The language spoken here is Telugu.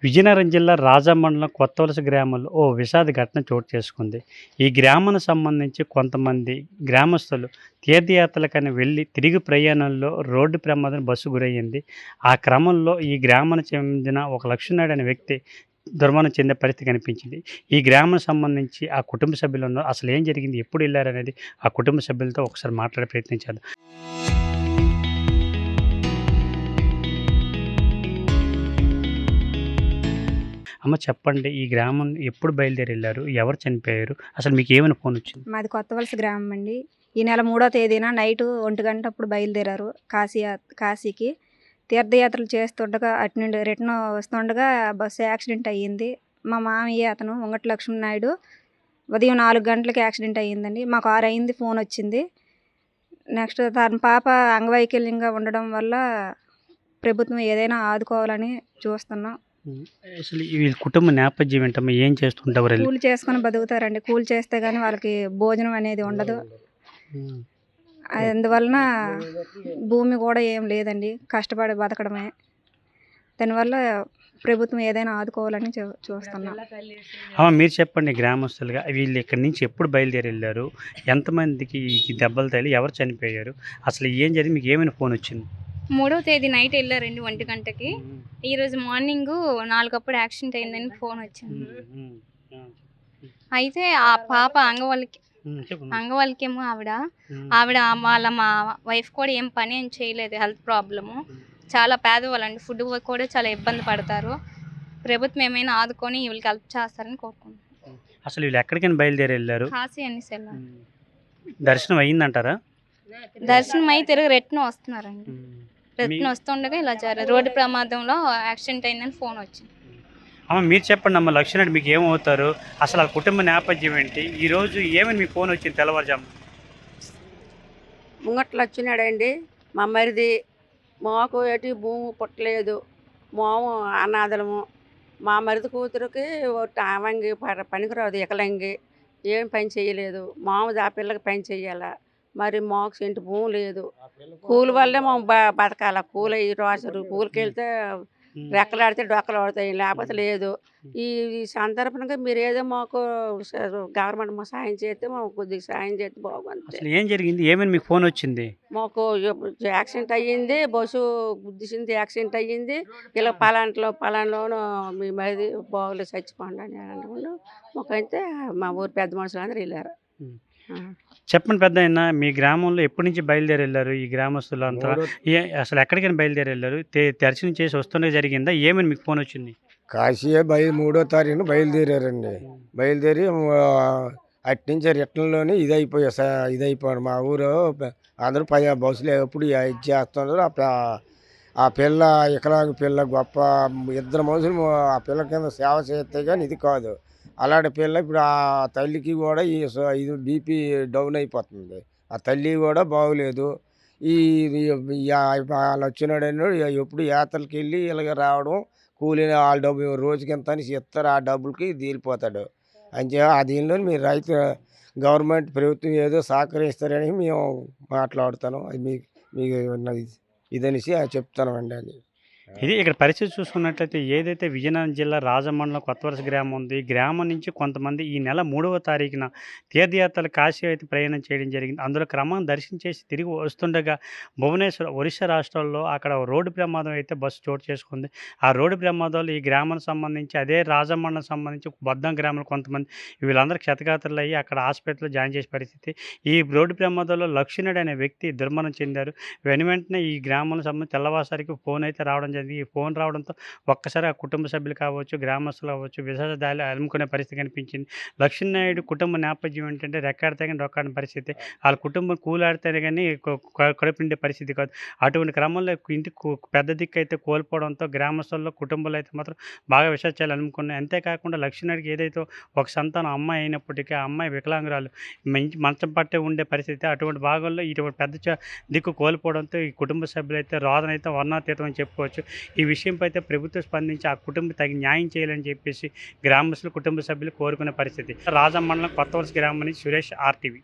విజయనగరం జిల్లా రాజాం మండలం కొత్తవలస గ్రామంలో ఓ విషాద ఘటన చోటు చేసుకుంది. ఈ గ్రామానికి సంబంధించి కొంతమంది గ్రామస్తులు తీర్థయాత్రలకని వెళ్లి తిరిగి ప్రయాణంలో రోడ్డు ప్రమాదం బస్సు గురయ్యింది. ఆ క్రమంలో ఈ గ్రామానికి చెందిన ఒక లక్ష్మీనాయుడు అనే వ్యక్తి దుర్మరణం చెందే పరిస్థితి కనిపించింది. ఈ గ్రామానికి సంబంధించి ఆ కుటుంబ సభ్యులు అసలు ఏం జరిగింది, ఎప్పుడు వెళ్లారనేది ఆ కుటుంబ సభ్యులతో ఒకసారి మాట్లాడే ప్రయత్నం చేద్దాం. అమ్మ చెప్పండి, ఈ గ్రామం ఎప్పుడు బయలుదేరెళ్లారు? ఎవరు చనిపోయారు? అసలు మీకేమైనా ఫోనొచ్చింది? మాది కొత్త వలస గ్రామం అండి. ఈ నెల 3వ తేదీన నైటు 1 గంట అప్పుడు బయలుదేరారు కాశీకి. తీర్థయాత్రలు చేస్తుండగా అటు నుండి రిటర్న్ వస్తుండగా బస్సు యాక్సిడెంట్ అయ్యింది. మా మామయ్య అతను ఉంగటి లక్ష్మీనాయుడు ఉదయం 4 గంటలకి యాక్సిడెంట్ అయ్యిందండి. మాకు 6 అయింది ఫోన్ వచ్చింది. నెక్స్ట్ తన పాప అంగవైకల్యంగా ఉండడం వల్ల ప్రభుత్వం ఏదైనా ఆదుకోవాలని చూస్తున్నాం. అసలు వీళ్ళ కుటుంబ నేపథ్యం ఏంటమ్మా? ఏం చేస్తుంటారు? కూలి చేసుకొని బతుకుతారండి. కూలి చేస్తే కానీ వాళ్ళకి భోజనం అనేది ఉండదు. అందువలన భూమి కూడా ఏం లేదండి, కష్టపడి బతకడమే. దానివల్ల ప్రభుత్వం ఏదైనా ఆదుకోవాలని చూస్తున్నాం. మీరు చెప్పండి, గ్రామస్తులుగా వీళ్ళు ఇక్కడి నుంచి ఎప్పుడు బయలుదేరి వెళ్ళారు? ఎంతమందికి ఈ దెబ్బలు తగిలి ఎవరు చనిపోయారు? అసలు ఏం జరిగింది? మీకు ఏమైనా ఫోన్ వచ్చింది? 3వ తేదీ నైట్ వెళ్ళారండి 1 గంటకి. ఈరోజు మార్నింగ్ 4 అప్పుడు యాక్సిడెంట్ అయిందని ఫోన్ వచ్చింది. అయితే ఆ పాప అంగవల్కేమో ఆవిడ వాళ్ళ మా వైఫ్ కూడా ఏం పని ఏం చేయలేదు, హెల్త్ ప్రాబ్లము. చాలా పేదవాళ్ళండి, ఫుడ్ కూడా చాలా ఇబ్బంది పడతారు. ప్రభుత్వం ఏమైనా ఆదుకొని వీళ్ళకి హెల్ప్ చేస్తారని కోరుకుంటున్నాను. అసలు వీళ్ళు ఎక్కడికైనా బయలుదేరి వెళ్ళారు? కాశీ అనేసి వెళ్ళారు. దర్శనం అయ్యిందంటారా? దర్శనం అయి తిరిగి రిటర్న్ వస్తున్నారండి. రిటర్న్ వస్తుండగా ఇలా జరిగింది. రోడ్డు ప్రమాదంలో యాక్సిడెంట్ అయిందని ఫోన్ వచ్చింది. మీరు చెప్పండి అమ్మ, లక్ష్మణుడు మీకు ఏమవుతారు? అసలు ఆ కుటుంబ నేపథ్యం ఏంటి? ఈరోజు ఏమని మీకు ఫోన్ వచ్చింది తెల్లవారుజాము? ముంగట్లు వచ్చినాడండి మా మరిది. మాకు ఎటు భూమి పుట్టలేదు, మాము అనాథలము. మా మరిది కూతురికి వంగి పనికిరాదు, ఇకలంగి, ఏం పని చేయలేదు. మాము ఆ పిల్లకి పని చెయ్యాలా, మరి మాకు సెంటు భూమి లేదు. కూలి వల్లే మేము బతకాల. కూలి రోజు కూలికి వెళ్తే రెక్కలాడితే డొక్కలు పడతాయి, లేకపోతే లేదు. ఈ సందర్భంగా మీరు ఏదో మాకు గవర్నమెంట్ మాకు సాయం చేస్తే మాకు కొద్దిగా సాయం చేస్తే బాగుంది. ఏం జరిగింది? ఏమని మీకు ఫోన్ వచ్చింది? మాకు యాక్సిడెంట్ అయ్యింది, బస్సు గుద్దిసింది, యాక్సిడెంట్ అయ్యింది. ఇలా పలాంట్లోనూ మీ మరిది బాగులేదు, చచ్చిపోండి అని అనుకుంటూ మాకైతే మా ఊరు పెద్ద మనుషులు అందరూ వెళ్ళారు. చెప్పండి పెద్ద అయినా, మీ గ్రామంలో ఎప్పటి నుంచి బయలుదేరి వెళ్ళారు ఈ గ్రామస్తులు అంతా? అసలు ఎక్కడికైనా బయలుదేరి వెళ్ళారు? దర్శనం చేసి వస్తుండే జరిగిందా? ఏమని మీకు ఫోన్ వచ్చింది? కాశీ 3వ తారీఖున బయలుదేరారండి. బయలుదేరి అట్నుంచి రిటర్న్లోనే ఇదైపోయారు. మా ఊరు అందరూ బస్సులు ఎప్పుడు ఇది చేస్తున్నారు. ఆ పిల్ల వికలాంగ పిల్ల గొప్ప, ఇద్దరు మనుషులు ఆ పిల్ల కింద సేవ చేస్తే కానీ ఇది కాదు. అలాంటి పిల్ల ఇప్పుడు ఆ తల్లికి కూడా ఇది బీపీ డౌన్ అయిపోతుంది. ఆ తల్లి కూడా బాగోలేదు. ఈ వచ్చినాడని ఎప్పుడు యాత్రలకు వెళ్ళి ఇలాగ రావడం, కూలీని వాళ్ళ డబ్బు రోజుకి ఎంత అని ఇస్తారు, ఆ డబ్బులకి తీరిపోతాడు. ఆ దీనిలో మీరు రైతు గవర్నమెంట్ ప్రభుత్వం ఏదో సహకరిస్తారని మేము మాట్లాడుతాను. అది మీకు ఇదనేసి చెప్తామండి. అది ఇది ఇక్కడ పరిస్థితి చూసుకున్నట్లయితే, ఏదైతే విజయనగరం జిల్లా రాజమండలం కొత్తవలస గ్రామం ఉంది, ఈ గ్రామం నుంచి కొంతమంది ఈ నెల 3వ తారీఖున తీర్థయాత్రలు కాశీ అయితే ప్రయాణం చేయడం జరిగింది. అందులో క్రమం దర్శనం చేసి తిరిగి వస్తుండగా భువనేశ్వర్, ఒరిస్సా రాష్ట్రంలో అక్కడ రోడ్డు ప్రమాదం అయితే బస్సు చోటు చేసుకుంది. ఆ రోడ్డు ప్రమాదంలో ఈ గ్రామానికి సంబంధించి, అదే రాజమండలం సంబంధించి బొద్దం గ్రామంలో కొంతమంది వీళ్ళందరూ క్షతగాత్రులు అయ్యి అక్కడ హాస్పిటల్లో జాయిన్ చేసే పరిస్థితి. ఈ రోడ్డు ప్రమాదంలో లక్ష్మణుడు అనే వ్యక్తి దుర్మరణం చెందారు. వెంటనే ఈ గ్రామంలో సంబంధించి తెల్లవారుసరికి ఫోన్ అయితే రావడం జరిగింది. ఈ ఫోన్ రావడంతో ఒక్కసారి ఆ కుటుంబ సభ్యులు కావచ్చు, గ్రామస్తులు కావచ్చు, విషాదాలు అలుముకునే పరిస్థితి కనిపించింది. లక్ష్మీనాయుడు కుటుంబ నేపథ్యం ఏంటంటే, రెక్కాడితే కానీ రొక్కాడిన పరిస్థితి. వాళ్ళ కుటుంబం కూలాడితేనే కానీ కడుపుండే పరిస్థితి కాదు. అటువంటి క్రమంలో ఇంటికి పెద్ద దిక్కు అయితే కోల్పోవడంతో గ్రామస్తుల్లో, కుటుంబాలు అయితే మాత్రం బాగా విషాదాలు అలుముకున్నాయి. అంతేకాకుండా లక్ష్మీనాయుడికి ఏదైతే ఒక సంతానం అమ్మాయి అయినప్పటికీ ఆ అమ్మాయి వికలాంగురాలు, మంచం పట్టే ఉండే పరిస్థితి. అటువంటి భాగంలో ఇటువంటి పెద్ద దిక్కు కోల్పోవడంతో ఈ కుటుంబ సభ్యులు అయితే రోదన అయితే వర్ణాతీతం అని చెప్పుకోవచ్చు. ఈ విషయంపై అయితే ప్రభుత్వం స్పందించి ఆ కుటుంబం తగిన న్యాయం చేయాలని చెప్పేసి గ్రామస్తులు, కుటుంబ సభ్యులు కోరుకునే పరిస్థితి. రాజం మండలం కొత్తవలస గ్రామం నుంచి సురేష్, RTV.